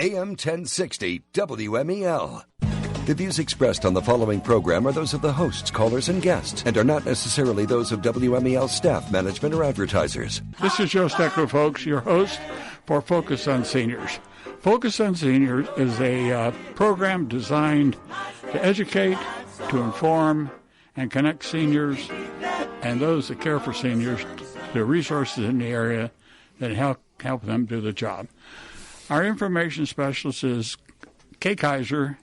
AM 1060 WMEL. The views expressed on the following program are those of the hosts, callers, and guests, and are not necessarily those of WMEL staff, management, or advertisers. This is Joe Steckler, folks, your host for Focus on Seniors. Focus on Seniors is a program designed to educate, to inform, and connect seniors and those that care for seniors to resources in the area that help them do the job. Our information specialist is Kay Kaiser.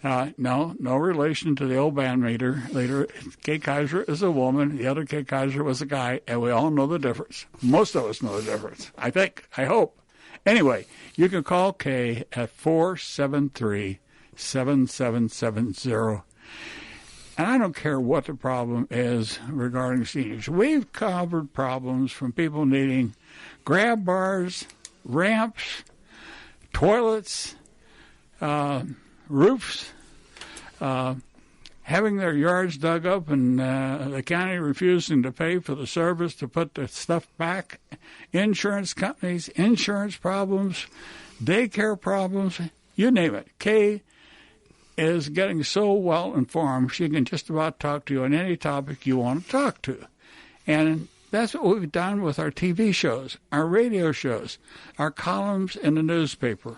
No relation to the old band leader. Kay Kaiser is a woman. The other Kay Kaiser was a guy, and we all know the difference. Most of us know the difference, I think, I hope. Anyway, you can call Kay at 473-7770. And I don't care what the problem is regarding seniors. We've covered problems from people needing grab bars, ramps, toilets, roofs, having their yards dug up and the county refusing to pay for the service to put the stuff back, insurance companies, insurance problems, daycare problems, you name it. Kay is getting so well informed she can just about talk to you on any topic you want to talk to. And that's what we've done with our TV shows, our radio shows, our columns in the newspaper.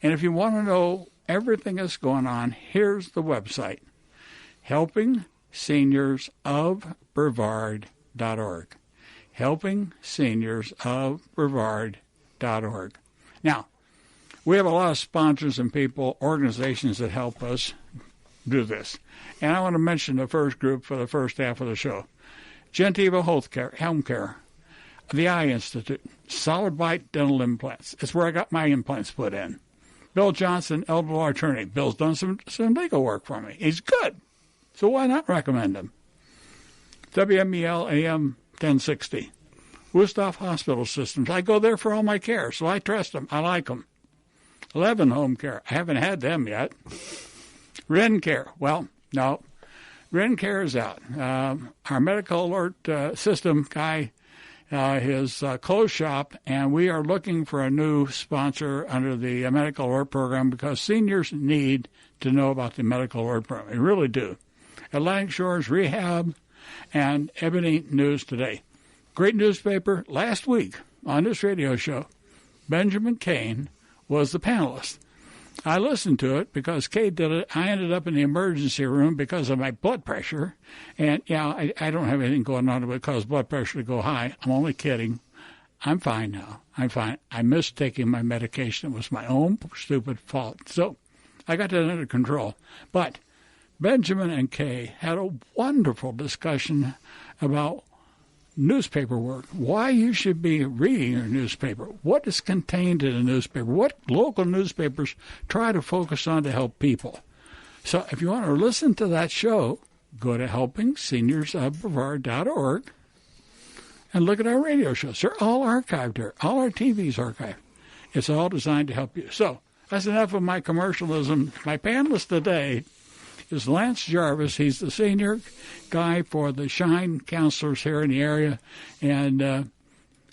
And if you want to know everything that's going on, here's the website, helpingseniorsofbrevard.org. helpingseniorsofbrevard.org. Now, we have a lot of sponsors and people, organizations that help us do this. And I want to mention the first group for the first half of the show. Gentiva Home Care, the Eye Institute, Solid Bite Dental Implants. It's where I got my implants put in. Bill Johnson, elbow attorney. Bill's done some legal work for me. He's good. So why not recommend him? WMEL AM 1060. Wusthof Hospital Systems. I go there for all my care, so I trust them. I like them. 11 Home Care. I haven't had them yet. Ren Care. Well, no. Ren Care is out. Our medical alert system guy his clothes shop, and we are looking for a new sponsor under the medical alert program because seniors need to know about the medical alert program. They really do. Atlantic Shores Rehab and Ebony News Today. Great newspaper. Last week on this radio show, Benjamin Kane was the panelist. I listened to it because Kate did it. I ended up in the emergency room because of my blood pressure. And, yeah, I don't have anything going on that would cause blood pressure to go high. I'm only kidding. I'm fine now. I'm fine. I missed taking my medication. It was my own stupid fault. So I got that under control. But Benjamin and Kay had a wonderful discussion about newspaper work, why you should be reading your newspaper, what is contained in a newspaper, what local newspapers try to focus on to help people. So if you want to listen to that show, go to helpingseniorsofbrevard.org and look at our radio shows. They're all archived there. All our TV's archived. It's all designed to help you. So that's enough of my commercialism. My panelist today is Lance Jarvis. He's the senior guy for the S.H.I.N.E counselors here in the area, and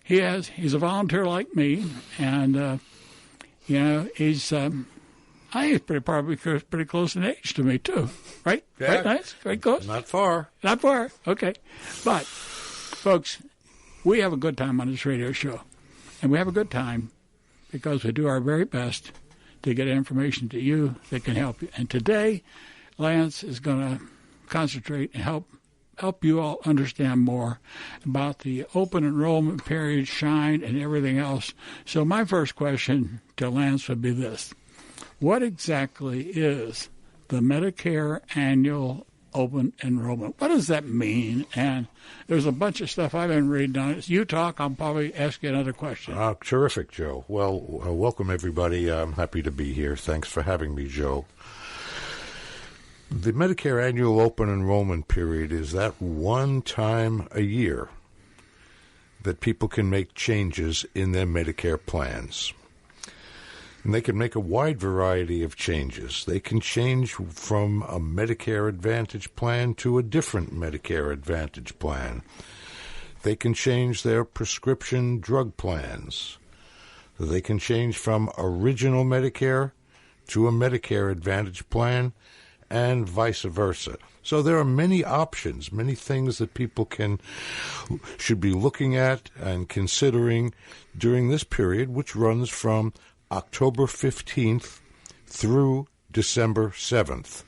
he's a volunteer like me, and he's probably pretty close in age to me too, right? Yeah, right, Lance? Right close? Not far. Not far. Okay, but folks, we have a good time on this radio show, and we have a good time because we do our very best to get information to you that can help you. And today, Lance is going to concentrate and help you all understand more about the open enrollment period, S.H.I.N.E, and everything else. So my first question to Lance would be this. What exactly is the Medicare Annual Open Enrollment? What does that mean? And there's a bunch of stuff I've been reading on it. You talk, I'll probably ask you another question. Terrific, Joe. Well, welcome, everybody. I'm happy to be here. Thanks for having me, Joe. The Medicare Annual Open Enrollment Period is that one time a year that people can make changes in their Medicare plans. And they can make a wide variety of changes. They can change from a Medicare Advantage plan to a different Medicare Advantage plan. They can change their prescription drug plans. They can change from original Medicare to a Medicare Advantage plan and vice versa. So there are many options, many things that people should be looking at and considering during this period, which runs from October 15th through December 7th.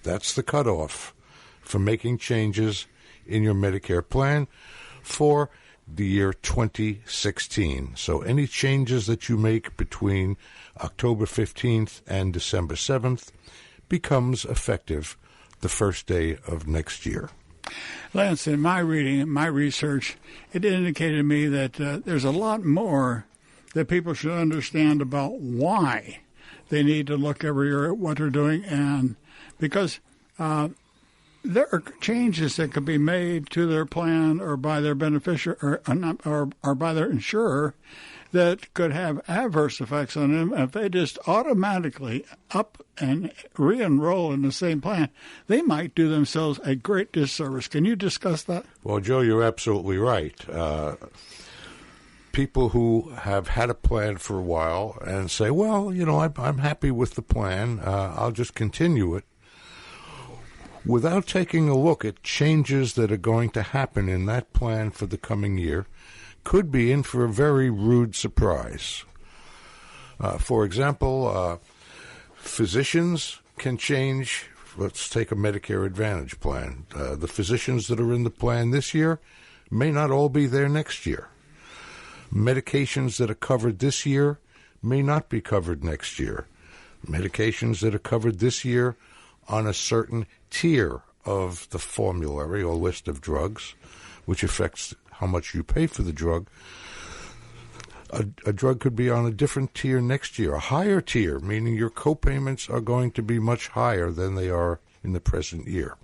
That's the cutoff for making changes in your Medicare plan for the year 2016. So any changes that you make between October 15th and December 7th becomes effective the first day of next year. Lance, in my reading, my research, it indicated to me that there's a lot more that people should understand about why they need to look every year at what they're doing, and because there are changes that could be made to their plan or by their beneficiary or by their insurer that could have adverse effects on them. If they just automatically up and re-enroll in the same plan, they might do themselves a great disservice. Can you discuss that? Well, Joe, you're absolutely right. People who have had a plan for a while and say, well, I'm happy with the plan, I'll just continue it, without taking a look at changes that are going to happen in that plan for the coming year, could be in for a very rude surprise. For example, physicians can change. Let's take a Medicare Advantage plan. The physicians that are in the plan this year may not all be there next year. Medications that are covered this year may not be covered next year. Medications that are covered this year on a certain tier of the formulary or list of drugs, which affects how much you pay for the drug. A drug could be on a different tier next year, a higher tier, meaning your copayments are going to be much higher than they are in the present year.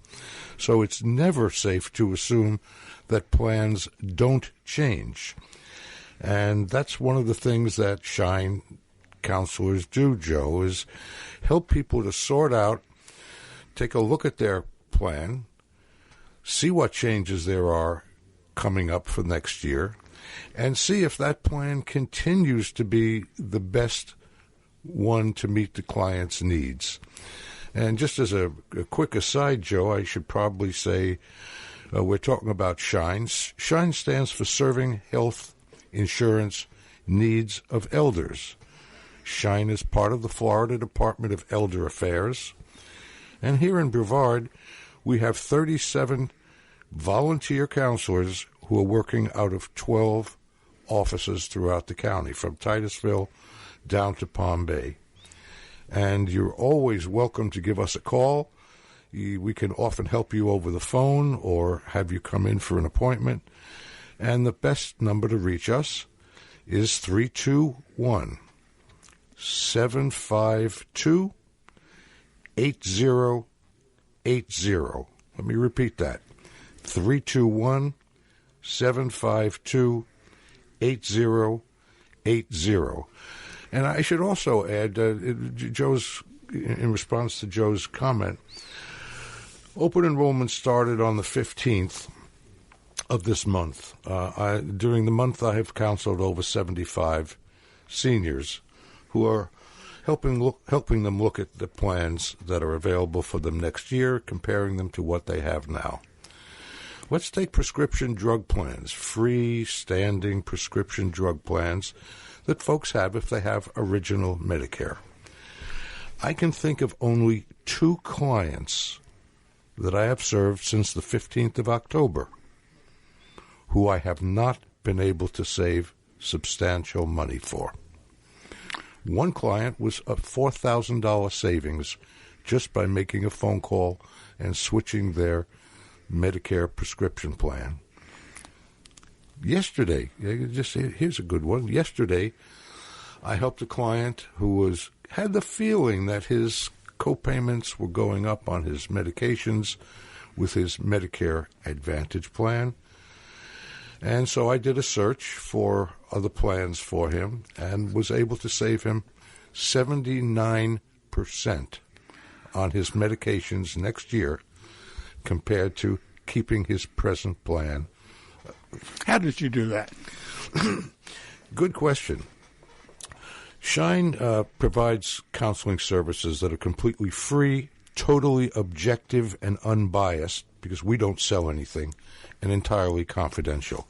So it's never safe to assume that plans don't change. And that's one of the things that S.H.I.N.E counselors do, Joe, is help people to sort out, take a look at their plan, see what changes there are coming up for next year, and see if that plan continues to be the best one to meet the client's needs. And just as a quick aside, Joe, I should probably say we're talking about S.H.I.N.E. S.H.I.N.E stands for Serving Health Insurance Needs of Elders. S.H.I.N.E is part of the Florida Department of Elder Affairs. And here in Brevard, we have 37 volunteer counselors who are working out of 12 offices throughout the county, from Titusville down to Palm Bay. And you're always welcome to give us a call. We can often help you over the phone or have you come in for an appointment. And the best number to reach us is 321-752-8080. Let me repeat that. 321-752-8080. And I should also add, in response to Joe's comment, open enrollment started on the 15th of this month. During the month, I have counseled over 75 seniors who are helping them look at the plans that are available for them next year, comparing them to what they have now. Let's take prescription drug plans, free-standing prescription drug plans that folks have if they have original Medicare. I can think of only 2 clients that I have served since the 15th of October who I have not been able to save substantial money for. One client was a $4,000 savings just by making a phone call and switching their Medicare prescription plan. Yesterday, here's a good one. Yesterday, I helped a client who had the feeling that his copayments were going up on his medications with his Medicare Advantage plan. And so I did a search for other plans for him and was able to save him 79% on his medications next year compared to keeping his present plan. How did you do that? Good question. S.H.I.N.E provides counseling services that are completely free, totally objective and unbiased, because we don't sell anything, and entirely confidential.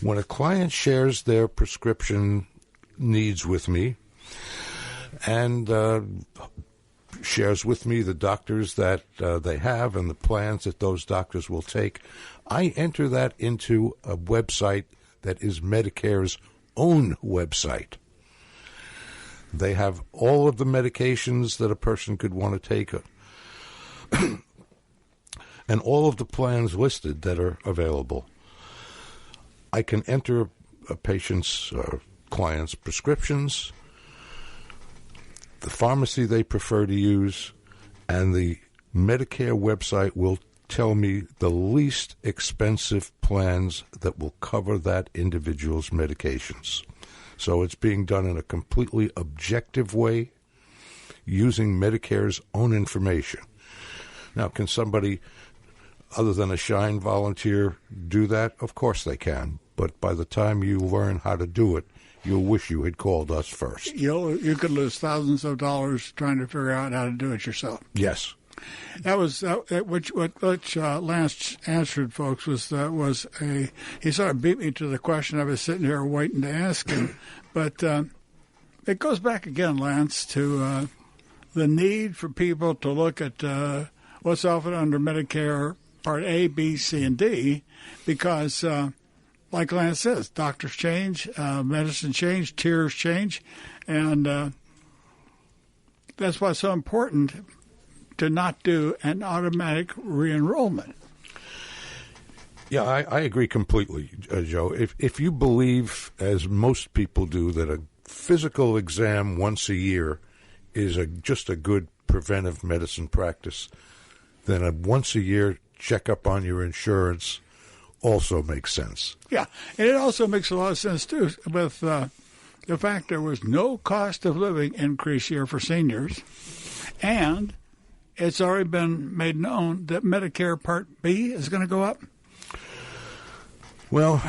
When a client shares their prescription needs with me and shares with me the doctors that they have and the plans that those doctors will take, I enter that into a website that is Medicare's own website. They have all of the medications that a person could want to take and all of the plans listed that are available. I can enter a patient's client's prescriptions, the pharmacy they prefer to use, and the Medicare website will tell me the least expensive plans that will cover that individual's medications. So it's being done in a completely objective way using Medicare's own information. Now, can somebody other than a S.H.I.N.E volunteer do that? Of course they can. But by the time you learn how to do it, you'll wish you had called us first. You could lose thousands of dollars trying to figure out how to do it yourself. Yes. That was which Lance answered, folks, was he sort of beat me to the question I was sitting here waiting to ask him. But it goes back again, Lance, to the need for people to look at what's offered under Medicare Part A, B, C, and D, because like Lance says, doctors change, medicine change, tiers change, and that's why it's so important to not do an automatic re-enrollment. Yeah, I agree completely, Joe. If you believe, as most people do, that a physical exam once a year is just a good preventive medicine practice, then a once-a-year checkup on your insurance also makes sense. Yeah, and it also makes a lot of sense, too, with the fact there was no cost of living increase here for seniors, and it's already been made known that Medicare Part B is going to go up. Well,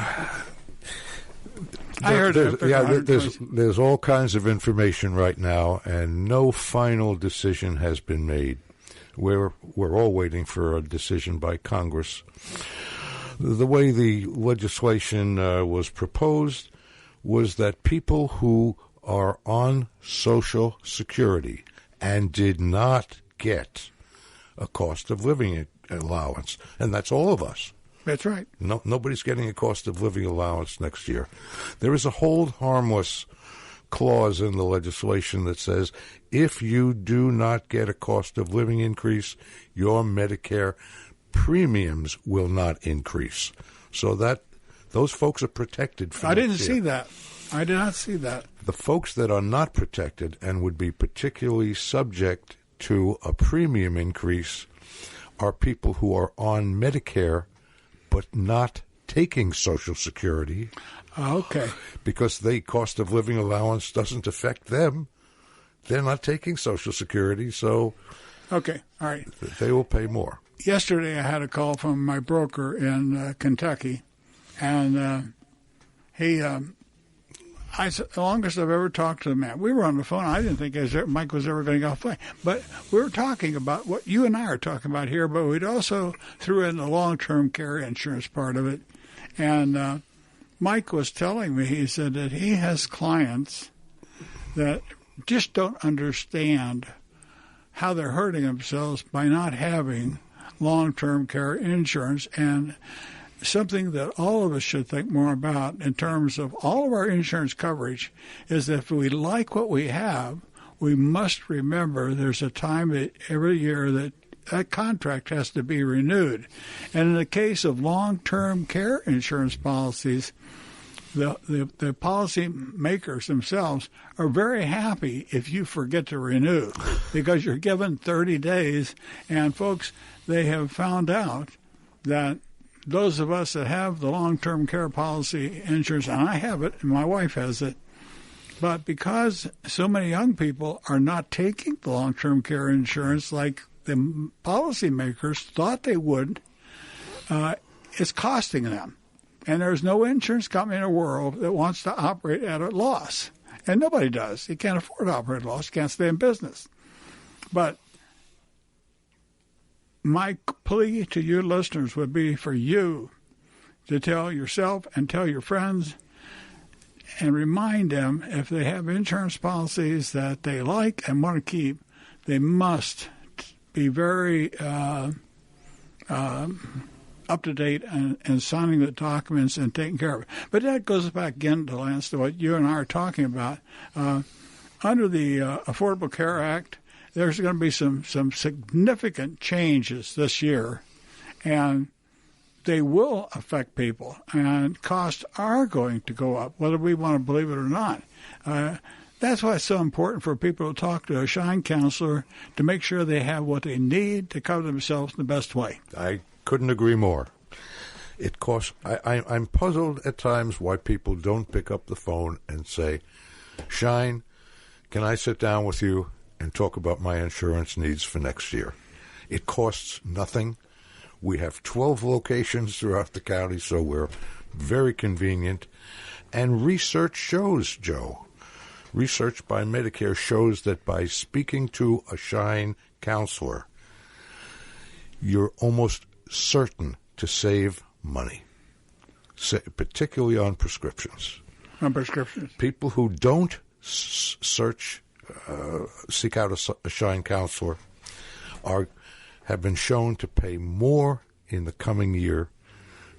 I heard there's all kinds of information right now, and no final decision has been made. We're all waiting for a decision by Congress. The way the legislation was proposed was that people who are on Social Security and did not get a cost of living allowance, and that's all of us. That's right. No, nobody's getting a cost of living allowance next year. There is a hold harmless clause in the legislation that says if you do not get a cost of living increase, your Medicare premiums will not increase. So that those folks are protected from I didn't see that. I did not see that. The folks that are not protected and would be particularly subject to a premium increase are people who are on Medicare but not taking Social Security. Okay. Because the cost of living allowance doesn't affect them. They're not taking Social Security, so okay, all right. They will pay more. Yesterday I had a call from my broker in Kentucky, and I said, the longest I've ever talked to the man. We were on the phone. I didn't think Mike was ever going to go fly. But we were talking about what you and I are talking about here, but we'd also threw in the long-term care insurance part of it. And Mike was telling me, he said that he has clients that just don't understand how they're hurting themselves by not having long-term care insurance, and something that all of us should think more about in terms of all of our insurance coverage is that if we like what we have, we must remember there's a time that every year that contract has to be renewed. And in the case of long-term care insurance policies, the policy makers themselves are very happy if you forget to renew because you're given 30 days. And, folks, they have found out that those of us that have the long-term care policy insurance, and I have it and my wife has it, but because so many young people are not taking the long-term care insurance like the policymakers thought they would, it's costing them. And there's no insurance company in the world that wants to operate at a loss. And nobody does. You can't afford operating loss. You can't stay in business. But my plea to you listeners would be for you to tell yourself and tell your friends and remind them if they have insurance policies that they like and want to keep, they must be very up to date and signing the documents and taking care of it. But that goes back again to Lance, to what you and I are talking about. Under the Affordable Care Act, there's going to be some significant changes this year, and they will affect people, and costs are going to go up, whether we want to believe it or not. That's why it's so important for people to talk to a S.H.I.N.E counselor to make sure they have what they need to cover themselves in the best way. I couldn't agree more. It costs. I'm puzzled at times why people don't pick up the phone and say, S.H.I.N.E, can I sit down with you and talk about my insurance needs for next year? It costs nothing. We have 12 locations throughout the county, so we're very convenient. And research shows, Joe, research by Medicare shows that by speaking to a S.H.I.N.E counselor, you're almost certain to save money, particularly on prescriptions. On prescriptions. People who don't seek out a S.H.I.N.E counselor have been shown to pay more in the coming year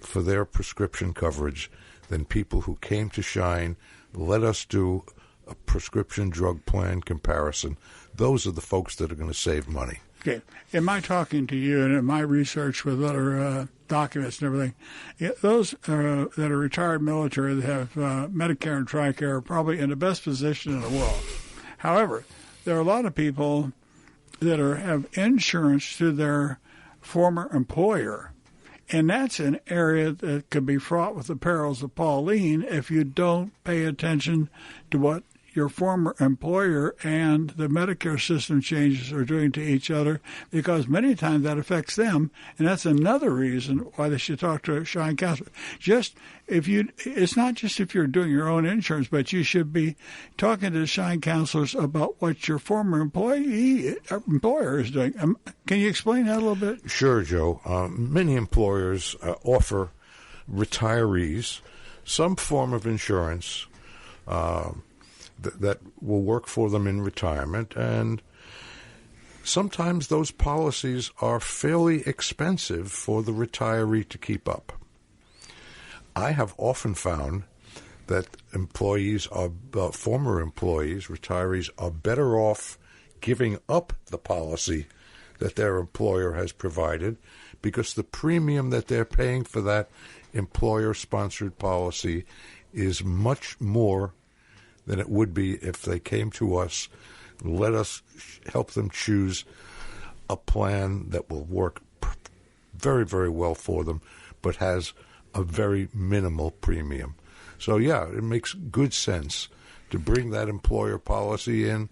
for their prescription coverage than people who came to S.H.I.N.E, let us do a prescription drug plan comparison. Those are the folks that are going to save money. Okay. In my talking to you and in my research with other documents and everything, those that are retired military that have Medicare and TRICARE are probably in the best position in the world. However, there are a lot of people that have insurance through their former employer, and that's an area that could be fraught with the perils of Pauline if you don't pay attention to what your former employer and the Medicare system changes are doing to each other, because many times that affects them, and that's another reason why they should talk to a S.H.I.N.E counselor. It's not just if you're doing your own insurance, but you should be talking to the S.H.I.N.E counselors about what your former employer is doing. Can you explain that a little bit? Sure, Joe. Many employers offer retirees some form of insurance that will work for them in retirement, and sometimes those policies are fairly expensive for the retiree to keep up. I have often found that former employees, retirees, are better off giving up the policy that their employer has provided, because the premium that they're paying for that employer-sponsored policy is much more than it would be if they came to us, let us help them choose a plan that will work very, very well for them, but has a very minimal premium. So, yeah, it makes good sense to bring that employer policy in.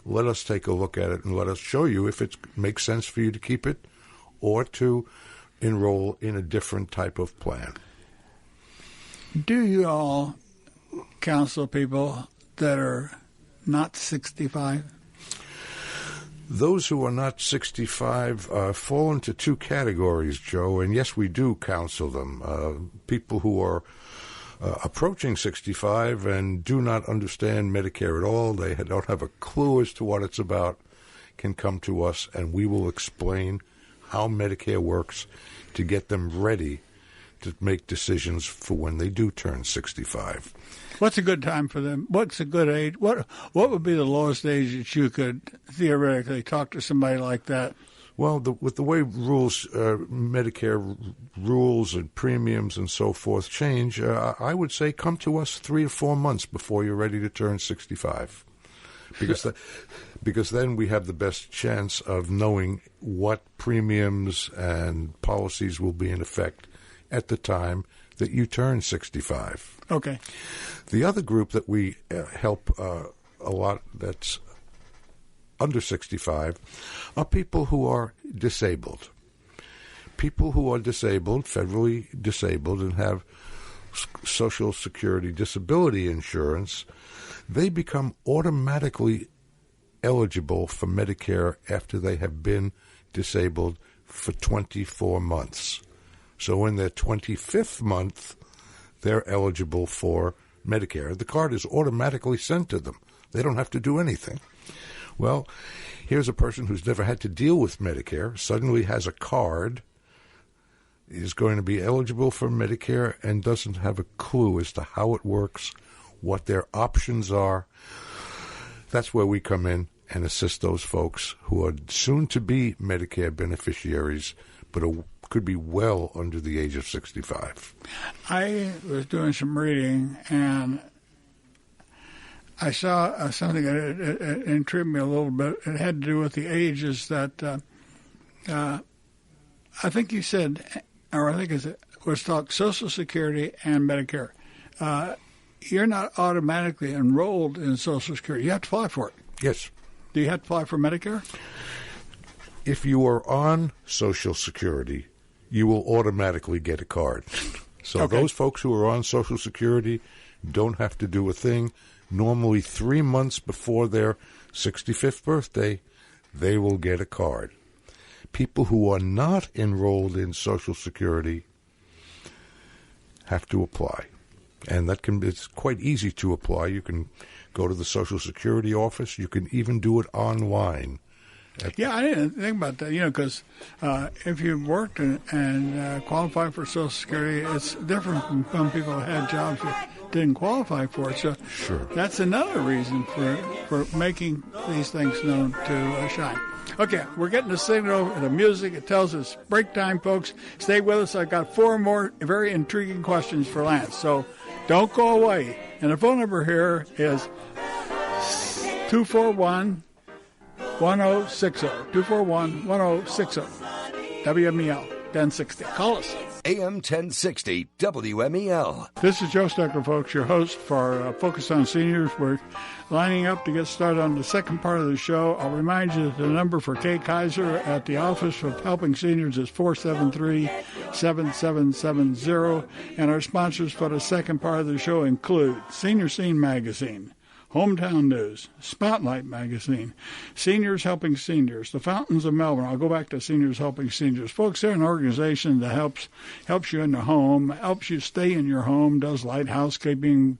Let us take a look at it and let us show you if it makes sense for you to keep it or to enroll in a different type of plan. Do you all counsel people that are not 65? Those who are not 65 fall into two categories, Joe, and yes, we do counsel them. People who are approaching 65 and do not understand Medicare at all, they don't have a clue as to what it's about, can come to us, and we will explain how Medicare works to get them ready to make decisions for when they do turn 65. What's a good time for them? What's a good age? What would be the lowest age that you could theoretically talk to somebody like that? Well, with the way Medicare rules and premiums and so forth change, I would say come to us 3 to 4 months before you're ready to turn 65. Because then we have the best chance of knowing what premiums and policies will be in effect at the time that you turn 65. Okay. The other group that we help a lot that's under 65 are people who are disabled. People who are disabled, federally disabled, and have Social Security disability insurance, they become automatically eligible for Medicare after they have been disabled for 24 months. So in their 25th month, they're eligible for Medicare. The card is automatically sent to them. They don't have to do anything. Well, here's a person who's never had to deal with Medicare, suddenly has a card, is going to be eligible for Medicare, and doesn't have a clue as to how it works, what their options are. That's where we come in and assist those folks who are soon to be Medicare beneficiaries, but could be well under the age of 65. I was doing some reading, and I saw something that intrigued me a little bit. It had to do with the ages that I think you said, or I think it was talk Social Security and Medicare. You're not automatically enrolled in Social Security. You have to apply for it. Yes. Do you have to apply for Medicare? If you are on Social Security, you will automatically get a card. So Okay. Those folks who are on Social Security don't have to do a thing. Normally 3 months before their 65th birthday, they will get a card. People who are not enrolled in Social Security have to apply. And it's quite easy to apply. You can go to the Social Security office. You can even do it online. Yeah, I didn't think about that, because if you've worked and qualified for Social Security, it's different from some people who had jobs that didn't qualify for it. So Sure. That's another reason for making these things known to S.H.I.N.E. Okay, we're getting the signal, the music. It tells us break time, folks. Stay with us. I've got 4 more very intriguing questions for Lance, so don't go away. And the phone number here is 241-1060. 241-1060. WMEL 1060. Call us. AM 1060 WMEL. This is Joe Steckler, folks, your host for Focus on Seniors. We're lining up to get started on the second part of the show. I'll remind you that the number for Kay Kaiser at the Office of Helping Seniors is 473-7770. And our sponsors for the second part of the show include Senior Scene Magazine, Hometown News, Spotlight Magazine, Seniors Helping Seniors, the Fountains of Melbourne. I'll go back to Seniors Helping Seniors. Folks, they're an organization that helps you in the home, helps you stay in your home, does light housekeeping,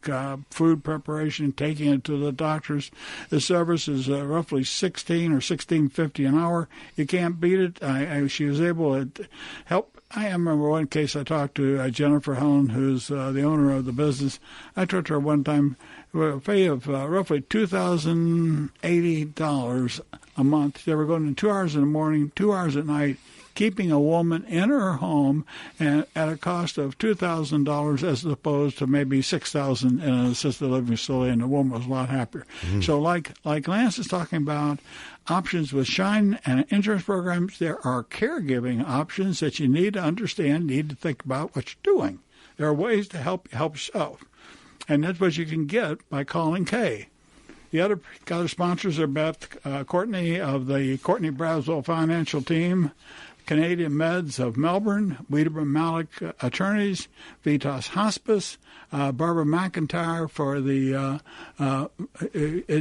food preparation, taking it to the doctors. The service is roughly $16 or $16.50 an hour. You can't beat it. She was able to help. I remember one case I talked to Jennifer Helen, who's the owner of the business. I talked to her one time. A fee of roughly $2,080 a month. They were going 2 hours in the morning, 2 hours at night, keeping a woman in her home and at a cost of $2,000 as opposed to maybe $6,000 in an assisted living facility, and the woman was a lot happier. So like Lance is talking about options with S.H.I.N.E and insurance programs, there are caregiving options that you need to understand, need to think about what you're doing. There are ways to help yourself. And that's what you can get by calling Kay. The other sponsors are Beth Courtney of the Courtney Braswell Financial Team, Canadian Meds of Melbourne, Wiedemann Malik Attorneys, Vitas Hospice, Barbara McIntyre for the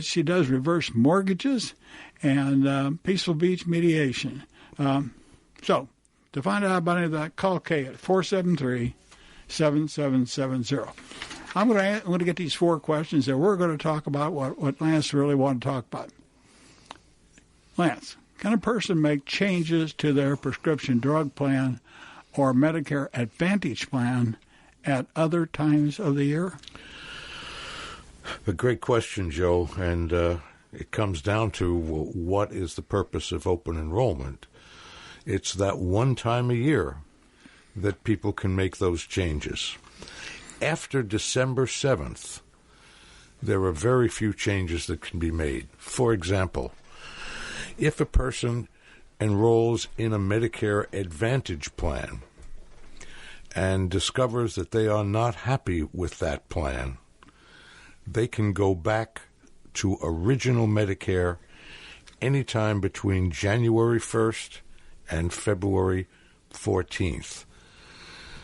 she does reverse mortgages, and Peaceful Beach Mediation. So to find out about any of that, call Kay at 473-7770. I'm going to get these 4 questions, and we're going to talk about what Lance really wanted to talk about. Lance, can a person make changes to their prescription drug plan or Medicare Advantage plan at other times of the year? A great question, Joe, and it comes down to what is the purpose of open enrollment. It's that one time a year that people can make those changes. After December 7th, there are very few changes that can be made. For example, if a person enrolls in a Medicare Advantage plan and discovers that they are not happy with that plan, they can go back to original Medicare anytime between January 1st and February 14th.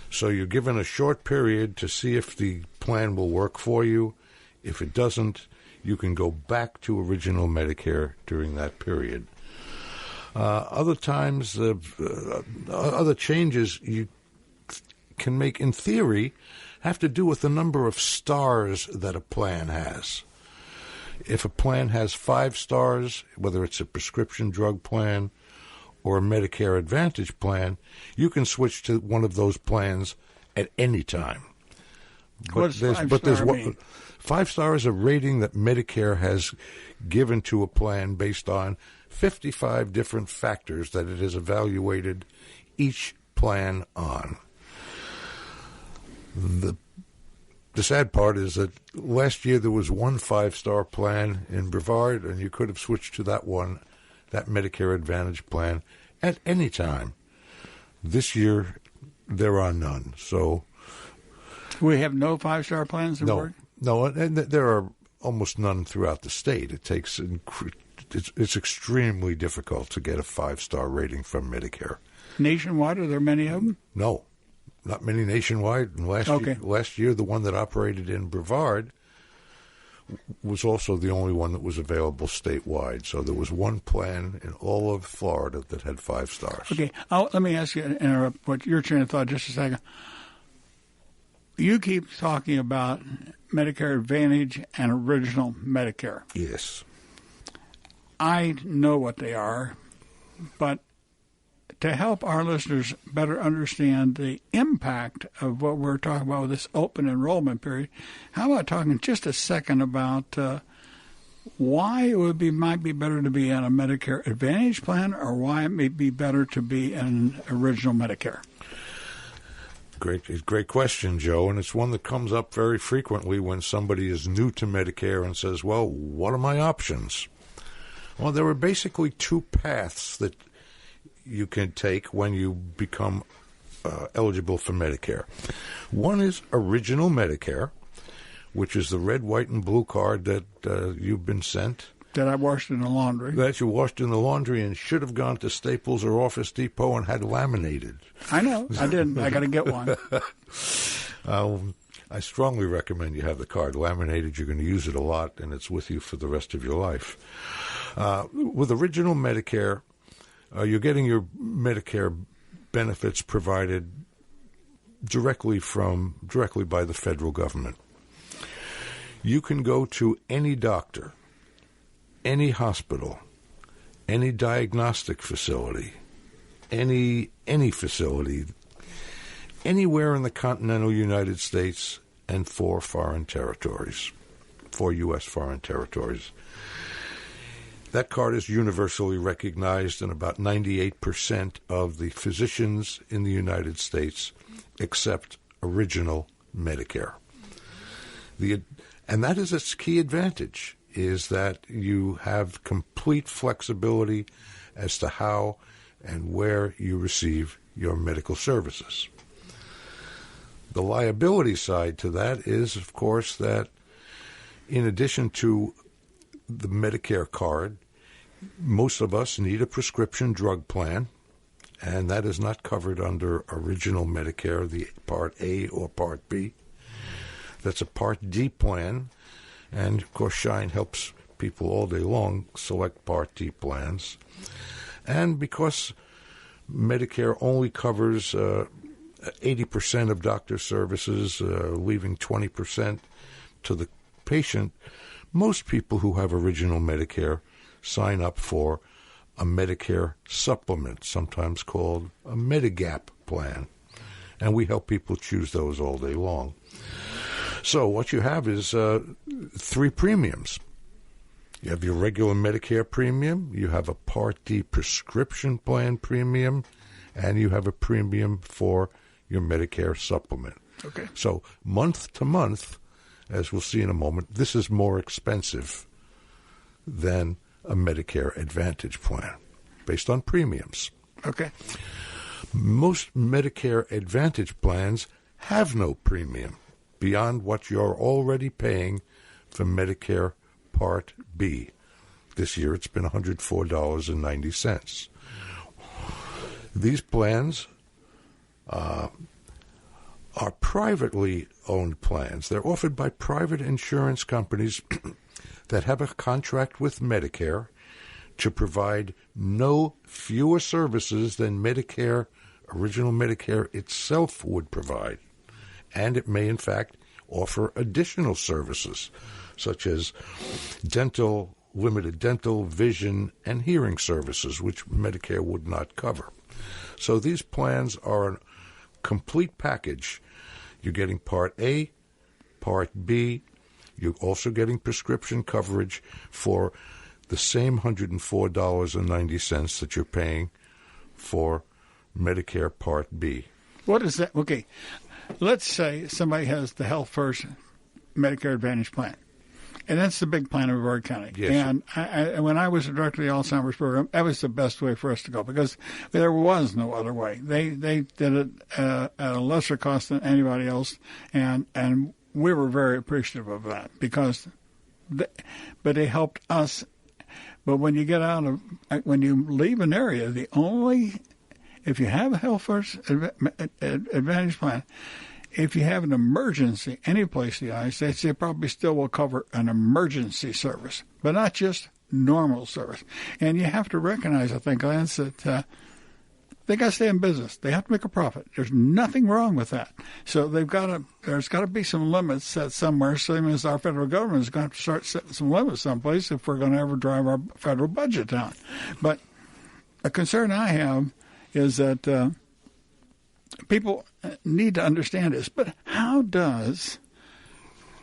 So you're given a short period to see if the plan will work for you. If it doesn't, you can go back to original Medicare during that period. Other times, other changes you can make, in theory, have to do with the number of stars that a plan has. If a plan has 5 stars, whether it's a prescription drug plan or a Medicare Advantage plan, you can switch to one of those plans at any time. What does 5-star mean? 5 stars is a rating that Medicare has given to a plan based on 55 different factors that it has evaluated each plan on. The sad part is that last year there was one 5-star plan in Brevard, and you could have switched to that one, that Medicare Advantage plan, at any time. This year there are none. So we have no 5-star plans in Brevard? No, and there are almost none throughout the state. It's extremely difficult to get a 5-star rating from Medicare. Nationwide, are there many of them? No. Not many nationwide. And last year, the one that operated in Brevard was also the only one that was available statewide. So there was one plan in all of Florida that had 5 stars. Okay, let me ask you, interrupt what your train of thought just a second. You keep talking about Medicare Advantage and Original Medicare. Yes. I know what they are, but to help our listeners better understand the impact of what we're talking about with this open enrollment period, how about talking just a second about why it might be better to be in a Medicare Advantage plan, or why it may be better to be in Original Medicare? Great question, Joe, and it's one that comes up very frequently when somebody is new to Medicare and says, well, what are my options? Well, there are basically 2 paths that you can take when you become eligible for Medicare. One is Original Medicare, which is the red, white, and blue card that you've been sent. That I washed in the laundry. That you washed in the laundry and should have gone to Staples or Office Depot and had laminated. I know. I didn't. I got to get one. I strongly recommend you have the card laminated. You're going to use it a lot, and it's with you for the rest of your life. With Original Medicare, you're getting your Medicare benefits provided directly by the federal government. You can go to any doctor, any hospital, any diagnostic facility, any facility, anywhere in the continental United States and 4 U.S. foreign territories. That card is universally recognized, and about 98% of the physicians in the United States accept Original Medicare. And that is its key advantage, is that you have complete flexibility as to how and where you receive your medical services. The liability side to that is, of course, that in addition to the Medicare card, most of us need a prescription drug plan, and that is not covered under Original Medicare, the Part A or Part B. That's a Part D plan, and of course S.H.I.N.E helps people all day long select Part D plans. And because Medicare only covers 80% of doctor services, leaving 20% to the patient, most people who have Original Medicare sign up for a Medicare supplement, sometimes called a Medigap plan. And we help people choose those all day long. So what you have is 3 premiums. You have your regular Medicare premium, you have a Part D prescription plan premium, and you have a premium for your Medicare supplement. Okay. So month to month, as we'll see in a moment, this is more expensive than a Medicare Advantage plan based on premiums. Okay. Most Medicare Advantage plans have no premium beyond what you're already paying for Medicare Part B. This year it's been $104.90. These plans are privately owned plans. They're offered by private insurance companies that have a contract with Medicare to provide no fewer services than original Medicare itself would provide. And it may, in fact, offer additional services, such as limited dental, vision, and hearing services, which Medicare would not cover. So these plans are a complete package. You're getting Part A, Part B. You're also getting prescription coverage for the same $104.90 that you're paying for Medicare Part B. What is that? Okay, let's say somebody has the Health First Medicare Advantage plan. And that's the big plan of Brevard County. Yes. And when I was the director of the Alzheimer's program, that was the best way for us to go because there was no other way. They did it at a lesser cost than anybody else, and we were very appreciative of that because, but they helped us. But when you get when you leave an area, if you have a Health First Advantage plan, if you have an emergency any place in the United States, they probably still will cover an emergency service, but not just normal service. And you have to recognize, I think, Lance, that they got to stay in business. They have to make a profit. There's nothing wrong with that. So there's got to be some limits set somewhere, same as our federal government is going to start setting some limits someplace if we're going to ever drive our federal budget down. But a concern I have is that people need to understand this, but how does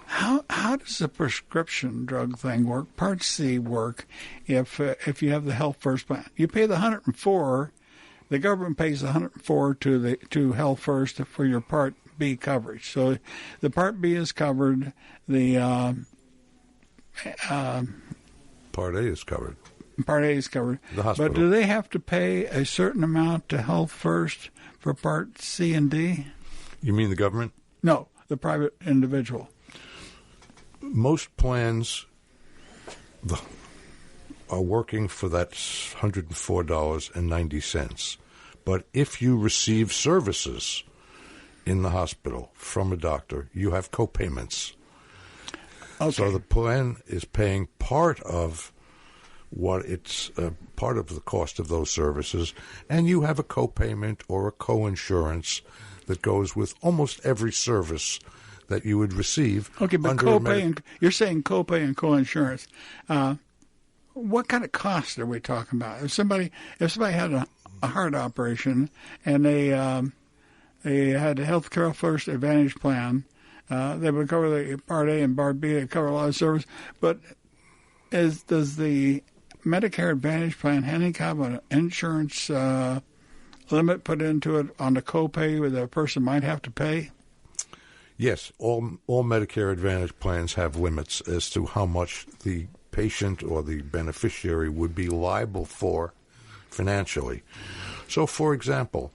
the prescription drug thing work? Part C work if you have the Health First plan. You pay the $104. The government pays the $104 to Health First for your Part B coverage. So the Part B is covered. The Part A is covered. Part A is covered. The hospital. But do they have to pay a certain amount to Health First for Part C and D? You mean the government? No, the private individual. Most plans are working for that $104.90. But if you receive services in the hospital from a doctor, you have co-payments. Okay. So the plan is paying part of part of the cost of those services, and you have a co-payment or a co-insurance that goes with almost every service that you would receive. Okay, but you're saying co-pay and co-insurance. What kind of cost are we talking about? If somebody had a heart operation and they had a Healthcare First Advantage plan, they would cover the Part A and Part B. They cover a lot of service, but does the Medicare Advantage plan have any kind of an insurance limit put into it on the copay that a person might have to pay? Yes, all Medicare Advantage plans have limits as to how much the patient or the beneficiary would be liable for financially. So, for example,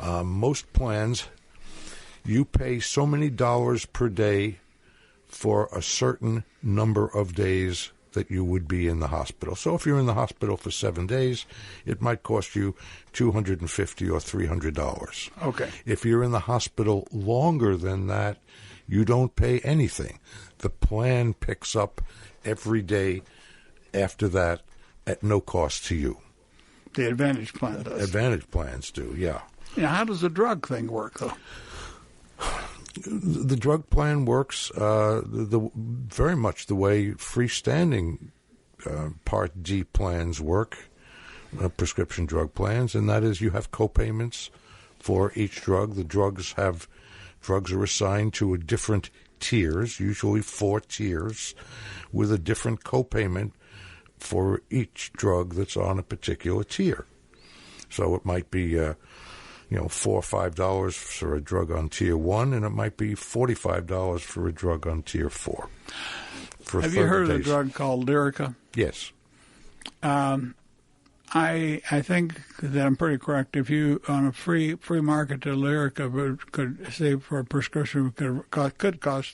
most plans, you pay so many dollars per day for a certain number of days that you would be in the hospital. So if you're in the hospital for 7 days, it might cost you $250 or $300. Okay. If you're in the hospital longer than that, you don't pay anything. The plan picks up every day after that at no cost to you. The Advantage plan does. Advantage plans do, yeah. Now, how does the drug thing work, though? The drug plan works very much the way freestanding Part D plans work, prescription drug plans, and that is you have co-payments for each drug. The drugs are assigned to a different tiers, usually 4 tiers, with a different co-payment for each drug that's on a particular tier. So it might be $4 or $5 for a drug on Tier 1, and it might be $45 for a drug on Tier 4. Have you heard of a drug called Lyrica? Yes. I think that I'm pretty correct. If you, on a free market to Lyrica, could say for a prescription could cost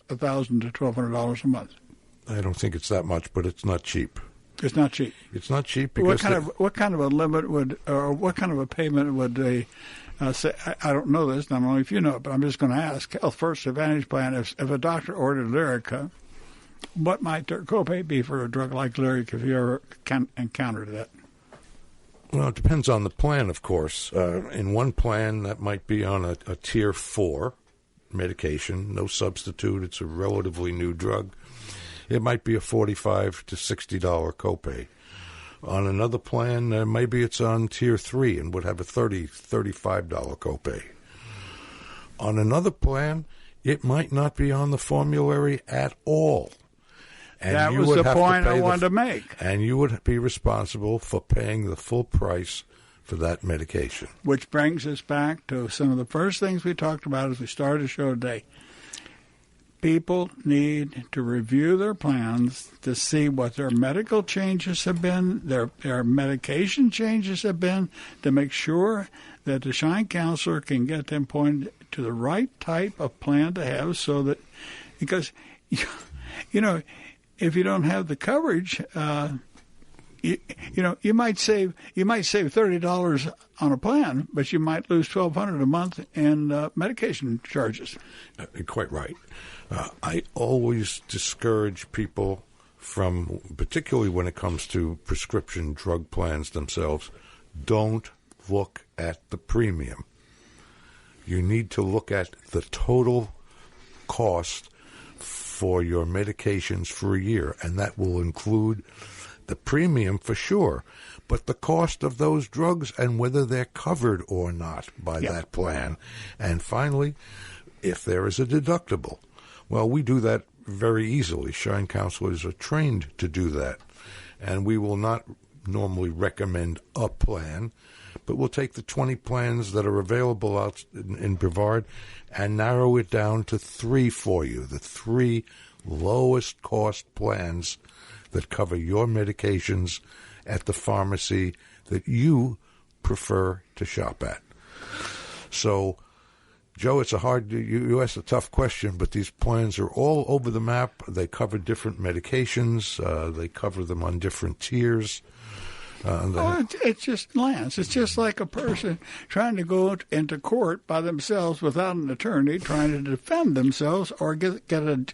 $1,000 to $1,200 a month. I don't think it's that much, but it's not cheap. It's not cheap. It's not cheap because what kind of a limit would, or what kind of a payment would they say? I don't know this. Not only if you know it, but I'm just going to ask. Health First Advantage plan. If a doctor ordered Lyrica, what might their copay be for a drug like Lyric if you ever encountered that? Well, it depends on the plan, of course. In one plan, that might be on a Tier 4 medication, no substitute. It's a relatively new drug. It might be a $45 to $60 copay. On another plan, maybe it's on Tier 3 and would have a $35 copay. On another plan, it might not be on the formulary at all. And that was the point I wanted to make. And you would be responsible for paying the full price for that medication. Which brings us back to some of the first things we talked about as we started the show today. People need to review their plans to see what their medical changes have been, their medication changes have been, to make sure that the S.H.I.N counselor can get them pointed to the right type of plan to have, so that, because, you know, if you don't have the coverage, you might save $30 on a plan, but you might lose $1,200 a month in medication charges. Quite right. I always discourage people from, particularly when it comes to prescription drug plans themselves, don't look at the premium. You need to look at the total cost for your medications for a year, and that will include the premium for sure, but the cost of those drugs and whether they're covered or not by that plan. And finally, if there is a deductible. Well, we do that very easily. S.H.I.N counselors are trained to do that, and we will not normally recommend a plan, but we'll take the 20 plans that are available out in Brevard and narrow it down to 3 for you, the 3 lowest cost plans that cover your medications at the pharmacy that you prefer to shop at. So, Joe, it's you asked a tough question, but these plans are all over the map. They cover different medications. They cover them on different tiers. It's just, Lance, it's just like a person trying to go into court by themselves without an attorney, trying to defend themselves or get a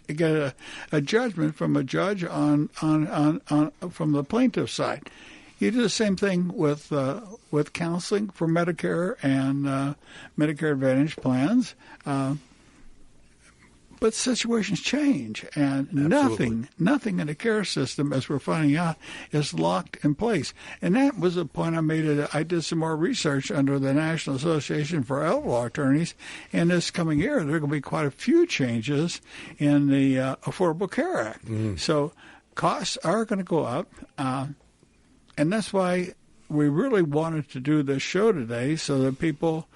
judgment from a judge on from the plaintiff's side. You do the same thing with counseling for Medicare and Medicare Advantage plans. But situations change, and nothing in the care system, as we're finding out, is locked in place. And that was a point I made. I did some more research under the National Association for Elder Law Attorneys, and this coming year there are going to be quite a few changes in the Affordable Care Act. So costs are going to go up, and that's why we really wanted to do this show today, so that people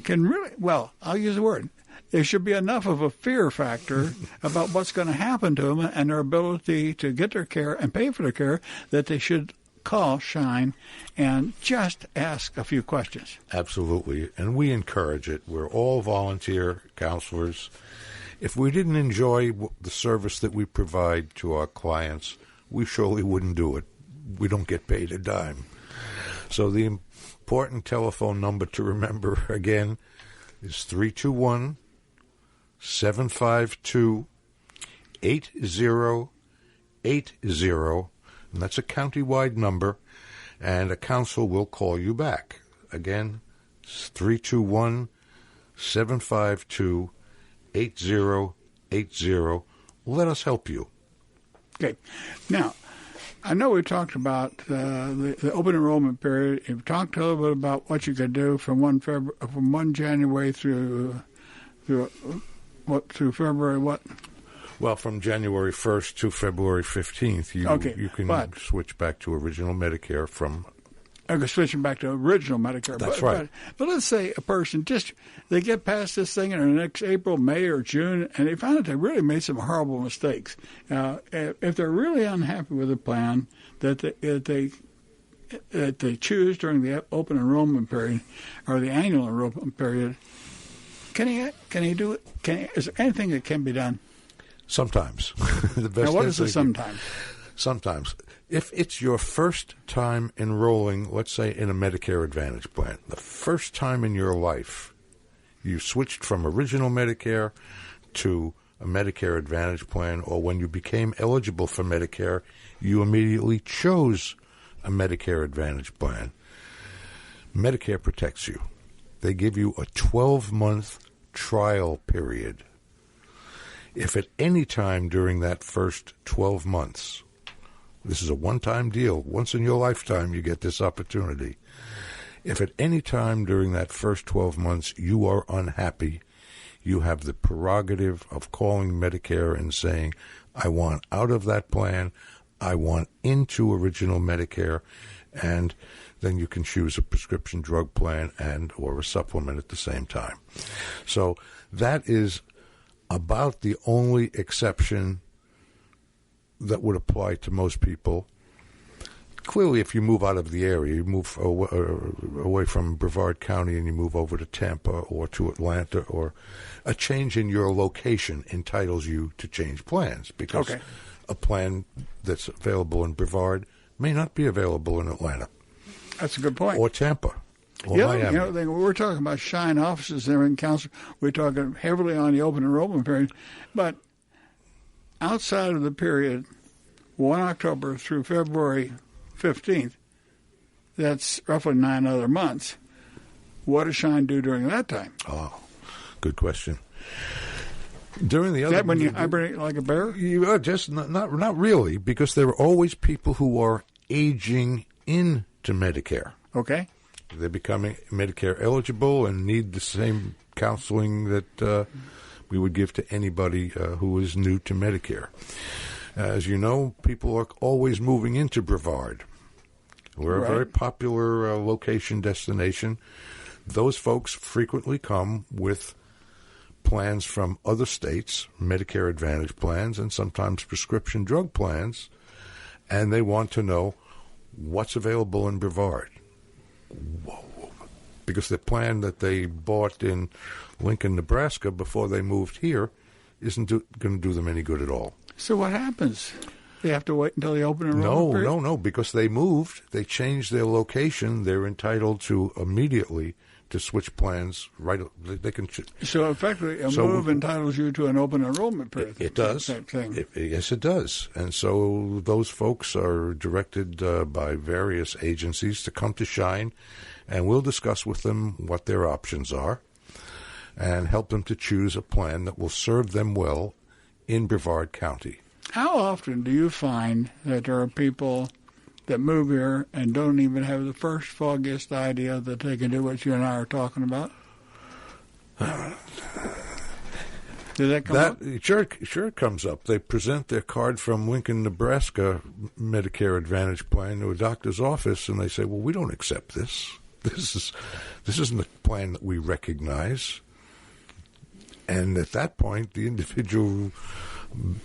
can really, well, I'll use the word, there should be enough of a fear factor about what's going to happen to them and their ability to get their care and pay for their care that they should call S.H.I.N and just ask a few questions. Absolutely, and we encourage it. We're all volunteer counselors. If we didn't enjoy the service that we provide to our clients, we surely wouldn't do it. We don't get paid a dime. So the important telephone number to remember, again, is 321-752-8080, and that's a county-wide number, and a counsel will call you back. Again, it's 321-752-8080. Let us help you. Okay. Now, I know we talked about the open enrollment period. We've talked a little bit about what you could do from 1 January through February what? Well, from January 1st to February 15th, you can switch back to original Medicare from. Switching back to original Medicare. That's right. But let's say a person they get past this thing in the next April, May, or June, and they find out they really made some horrible mistakes. If they're really unhappy with the plan that they choose during the open enrollment period or the annual enrollment period, can he do it? Is there anything that can be done? Sometimes. Now, what is the sometimes? Sometimes. If it's your first time enrolling, let's say, in a Medicare Advantage plan, the first time in your life you switched from original Medicare to a Medicare Advantage plan, or when you became eligible for Medicare, you immediately chose a Medicare Advantage plan. Medicare protects you. They give you a 12-month trial period. If at any time during that first 12 months, this is a one-time deal, once in your lifetime you get this opportunity. If at any time during that first 12 months you are unhappy, you have the prerogative of calling Medicare and saying, I want out of that plan, I want into original Medicare, and then you can choose a prescription drug plan and or a supplement at the same time. So that is about the only exception that would apply to most people. Clearly, if you move out of the area, you move away from Brevard County and you move over to Tampa or to Atlanta, or a change in your location entitles you to change plans, because a plan that's available in Brevard may not be available in Atlanta. That's a good point. Or Tampa. Or Miami. You know, when we're talking about S.H.I.N.E offices there in council, we're talking heavily on the open enrollment period. But outside of the period, 1 October through February 15th, that's roughly 9 other months. What does S.H.I.N.E do during that time? Oh, good question. During the other, is that when you hibernate like a bear? You are just not really, because there are always people who are aging into Medicare. Okay. They're becoming Medicare eligible and need the same counseling that we would give to anybody who is new to Medicare. As you know, people are always moving into Brevard. We're a very popular location destination. Those folks frequently come with plans from other states, Medicare Advantage plans, and sometimes prescription drug plans, and they want to know what's available in Brevard. Whoa. Because the plan that they bought in Lincoln, Nebraska before they moved here isn't going to do them any good at all. So what happens? They have to wait until the open enrollment period? No, because they moved, they changed their location, they're entitled to immediately to switch plans. Right, they can. So effectively, a move entitles you to an open enrollment period. It does. Yes, it does. And so those folks are directed by various agencies to come to S.H.I.N.E, and we'll discuss with them what their options are and help them to choose a plan that will serve them well in Brevard County. How often do you find that there are people that move here and don't even have the first foggiest idea that they can do what you and I are talking about? Did that come up? Sure comes up. They present their card from Lincoln, Nebraska Medicare Advantage plan to a doctor's office, and they say, well, we don't accept this. This isn't a plan that we recognize. And at that point, the individual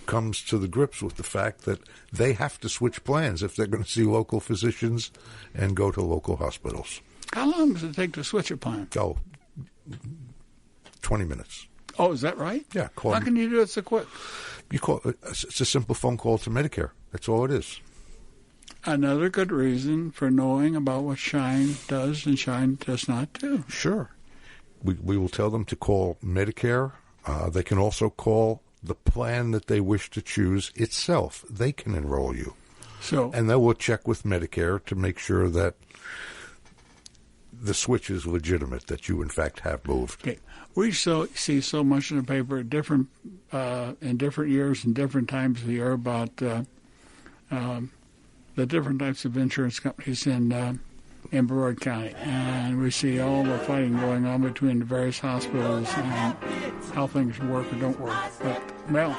comes to the grips with the fact that they have to switch plans if they're going to see local physicians and go to local hospitals. How long does it take to switch a plan? 20 minutes. Oh, is that right? Yeah. How can you do it so quick? It's a simple phone call to Medicare. That's all it is. Another good reason for knowing about what S.H.I.N.E does and S.H.I.N.E does not do. Sure. We will tell them to call Medicare. They can also call the plan that they wish to choose itself. They can enroll you. And they will check with Medicare to make sure that the switch is legitimate, that you, in fact, have moved. Okay. We see so much in the paper in different years and different times of the year about the different types of insurance companies in Brevard County. And we see all the fighting going on between the various hospitals and how things work or don't work. But, well,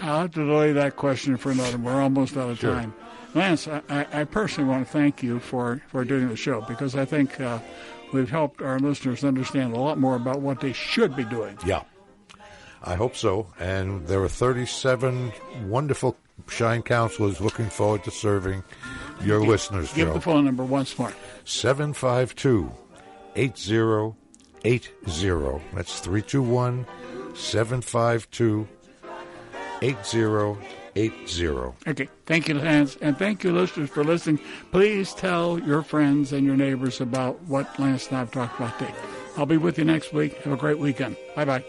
I'll have to delay that question for another. We're almost out of time. Lance, I personally want to thank you for doing the show, because I think we've helped our listeners understand a lot more about what they should be doing. Yeah, I hope so. And there are 37 wonderful S.H.I.N.E counselors looking forward to serving your listeners, Joe. Give the phone number once more. 752-8080. That's 321-752-8080. Okay. Thank you, Lance. And thank you, listeners, for listening. Please tell your friends and your neighbors about what Lance and I have talked about today. I'll be with you next week. Have a great weekend. Bye-bye.